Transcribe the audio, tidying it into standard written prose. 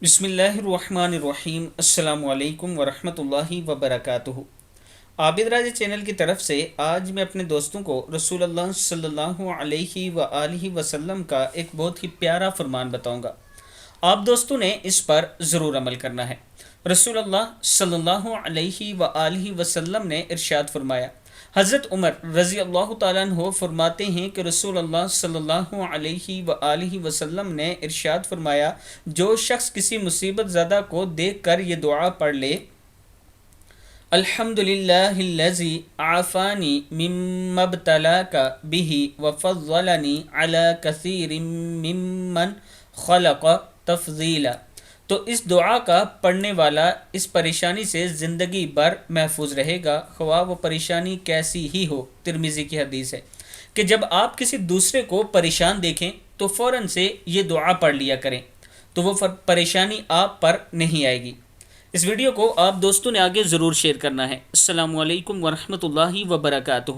بسم اللہ الرحمن الرحیم۔ السلام علیکم ورحمۃ اللہ وبرکاتہ۔ عابد راج چینل کی طرف سے آج میں اپنے دوستوں کو رسول اللہ صلی اللہ علیہ وآلہ وسلم کا ایک بہت ہی پیارا فرمان بتاؤں گا۔ آپ دوستوں نے اس پر ضرور عمل کرنا ہے۔ رسول اللہ صلی اللہ علیہ وآلہ وسلم نے ارشاد فرمایا، حضرت عمر رضی اللہ تعالیٰ عنہ فرماتے ہیں کہ رسول اللہ صلی اللہ علیہ وآلہ وسلم نے ارشاد فرمایا، جو شخص کسی مصیبت زدہ کو دیکھ کر یہ دعا پڑھ لے، الحمدللہ الذی عافانی مما ابتلاک بہ وفضلنی علی کثیر ممن خلق تفضیلا، تو اس دعا کا پڑھنے والا اس پریشانی سے زندگی بھر محفوظ رہے گا، خواہ وہ پریشانی کیسی ہی ہو۔ ترمذی کی حدیث ہے کہ جب آپ کسی دوسرے کو پریشان دیکھیں تو فوراً سے یہ دعا پڑھ لیا کریں، تو وہ پریشانی آپ پر نہیں آئے گی۔ اس ویڈیو کو آپ دوستوں نے آگے ضرور شیئر کرنا ہے۔ السلام علیکم ورحمۃ اللہ وبرکاتہ۔